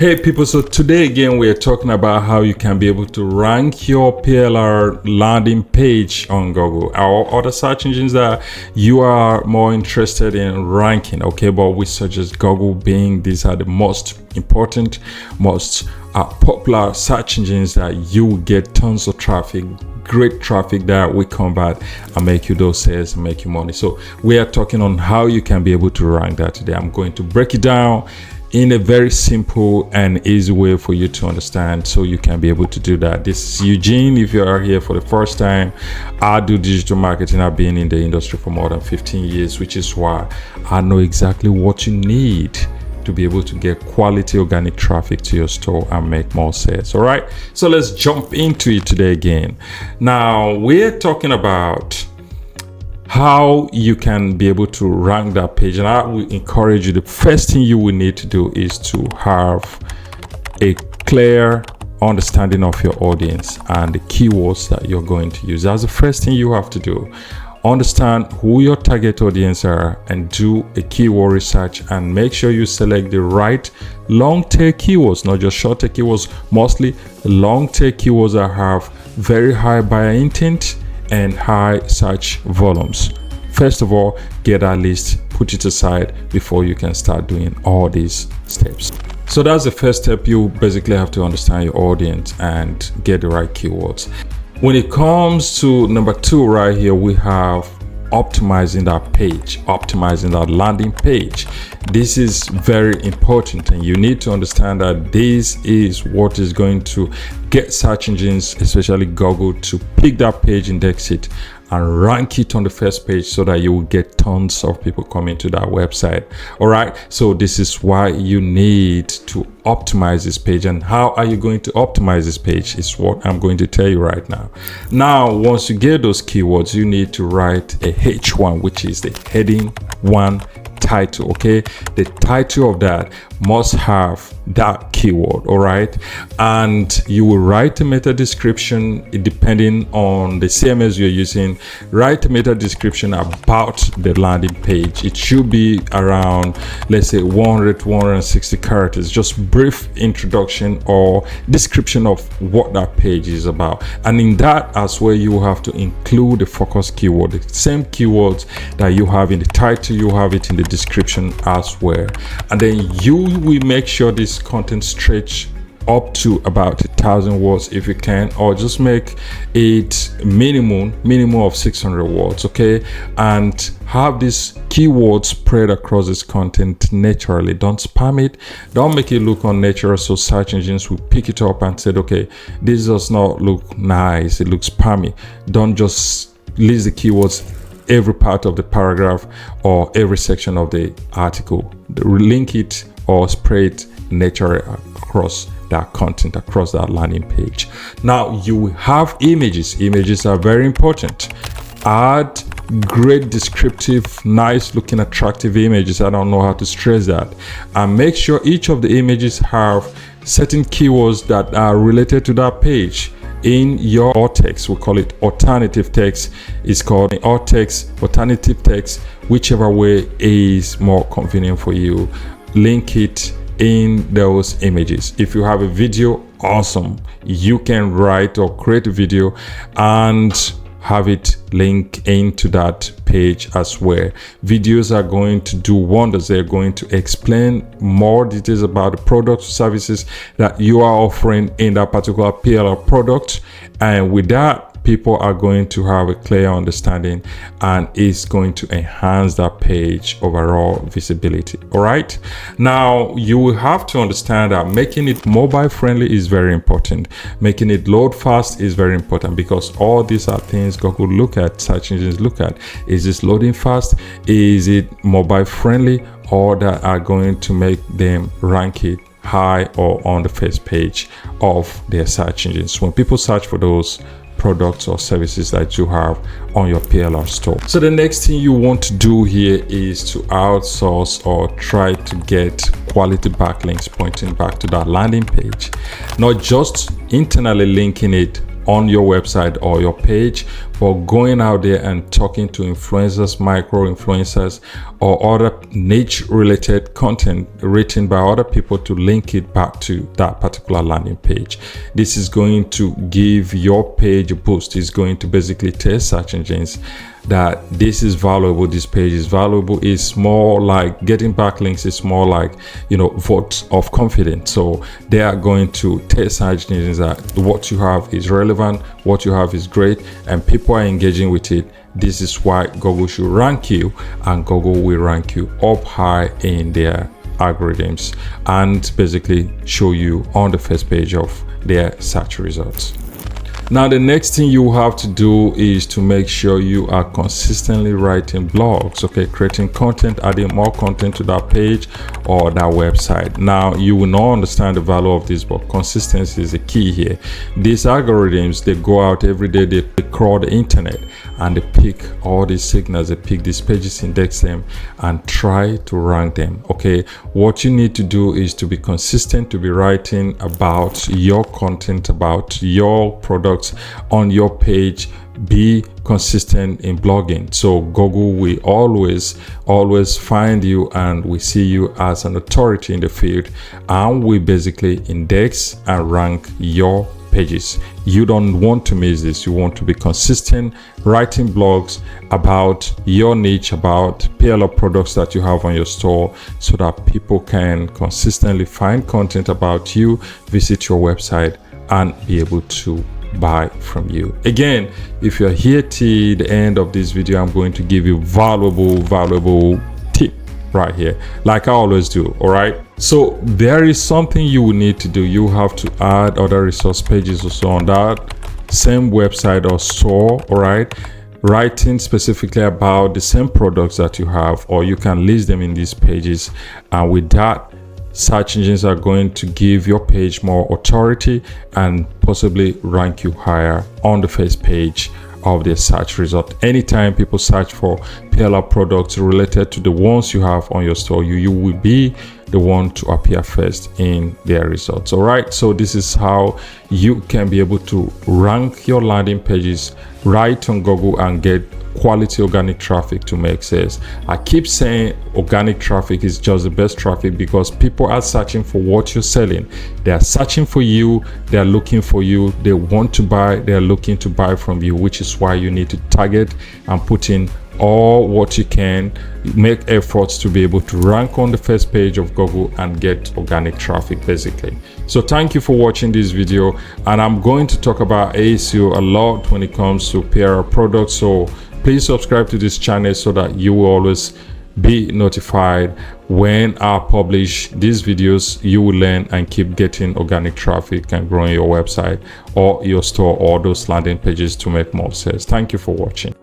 Hey people, so today again we are talking about how you can be able to rank your PLR landing page on Google or other search engines that you are more interested in ranking. Okay, but we suggest Google being these are the most important, most popular search engines that you will get tons of traffic, great traffic that we convert and make you those sales and make you money. So we are talking on how you can be able to rank that today. I'm going to break it down in a very simple and easy way for you to understand so you can be able to do that. This is Eugene. If you are here for the first time, I do digital marketing. I've been in the industry for more than 15 years, which is why I know exactly what you need to be able to get quality organic traffic to your store and make more sales. All right, so let's jump into it today again. Now we're talking about how you can be able to rank that page, and I will encourage you, the first thing you will need to do is to have a clear understanding of your audience and the keywords that you're going to use. That's the first thing you have to do. Understand who your target audience are and do a keyword research and make sure you select the right long tail keywords, not just short tail keywords, mostly long tail keywords that have very high buyer intent and high search volumes. First of all, get that list, put it aside before you can start doing all these steps. So that's the first step. You basically have to understand your audience and get the right keywords. When it comes to number 2 right here, we have optimizing that page, optimizing that landing page. This is very important, and you need to understand that this is what is going to get search engines, especially Google, to pick that page, index it, and rank it on the first page so that you will get tons of people coming to that website. All right, so this is why you need to optimize this page. And how are you going to optimize this page is what I'm going to tell you right now. Now, once you get those keywords, you need to write a H1, which is the heading 1 title. Okay, the title of that must have that keyword. All right, and you will write a meta description depending on the CMS you're using. Write a meta description about the landing page. It should be around, let's say, 160 characters, just brief introduction or description of what that page is about. And in that as well, you have to include the focus keyword, the same keywords that you have in the title, you have it in the description as well. And then you will make sure this content stretch up to about 1,000 words if you can, or just make it minimum of 600 words. Okay, and have these keywords spread across this content naturally. Don't spam it, don't make it look unnatural, so search engines will pick it up and say, okay, this does not look nice, it looks spammy. Don't just list the keywords every part of the paragraph or every section of the article. Link it or spread naturally across that content, across that landing page. Now you have images. Images are very important. Add great descriptive, nice looking, attractive images. I don't know how to stress that. And make sure each of the images have certain keywords that are related to that page. In your alt text, we call it alternative text. It's called alt text, alternative text, whichever way is more convenient for you. Link it in those images. If you have a video, awesome, you can write or create a video and have it link into that page as well. Videos are going to do wonders. They're going to explain more details about the products or services that you are offering in that particular PLR product, and with that, people are going to have a clear understanding and it's going to enhance that page overall visibility. All right, now you will have to understand that making it mobile friendly is very important. Making it load fast is very important, because all these are things Google look at, search engines look at. Is this loading fast? Is it mobile friendly? Or that are going to make them rank it high or on the first page of their search engines when people search for those products or services that you have on your PLR store. So the next thing you want to do here is to outsource or try to get quality backlinks pointing back to that landing page, not just internally linking it on your website or your page, for going out there and talking to influencers, micro influencers, or other niche related content written by other people to link it back to that particular landing page. This is going to give your page a boost. It's going to basically tell search engines that this is valuable, this page is valuable. It's more like getting backlinks. It's more like, votes of confidence. So they are going to tell search engines that what you have is relevant, what you have is great, and people are engaging with it. This is why Google should rank you, and Google will rank you up high in their algorithms and basically show you on the first page of their search results. Now, the next thing you have to do is to make sure you are consistently writing blogs, okay, creating content, adding more content to that page or that website. Now, you will not understand the value of this, but consistency is the key here. These algorithms, they go out every day, they crawl the internet and they pick all these signals, they pick these pages, index them, and try to rank them, okay? What you need to do is to be consistent, to be writing about your content, about your products on your page. Be consistent in blogging, so Google will always find you and we see you as an authority in the field, and we basically index and rank your pages. You don't want to miss this. You want to be consistent writing blogs about your niche, about PLR products that you have on your store, so that people can consistently find content about you, visit your website, and be able to buy from you. Again, if you're here till the end of this video, I'm going to give you valuable tip right here, like I always do. All right, so there is something you will need to do. You have to add other resource pages also on that same website or store. All right, writing specifically about the same products that you have, or you can list them in these pages, and with that, search engines are going to give your page more authority and possibly rank you higher on the first page of their search result. Anytime people search for PLR products related to the ones you have on your store, you will be the one to appear first in their results. All right, so this is how you can be able to rank your landing pages right on Google and get quality organic traffic to make sales. I keep saying organic traffic is just the best traffic because people are searching for what you're selling. They are searching for you, they are looking for you, they want to buy, they are looking to buy from you, which is why you need to target and put in all what you can, make efforts to be able to rank on the first page of Google and get organic traffic basically. So thank you for watching this video, and I'm going to talk about SEO a lot when it comes to PLR products, so please subscribe to this channel so that you will always be notified when I publish these videos. You will learn and keep getting organic traffic and growing your website or your store or those landing pages to make more sales. Thank you for watching.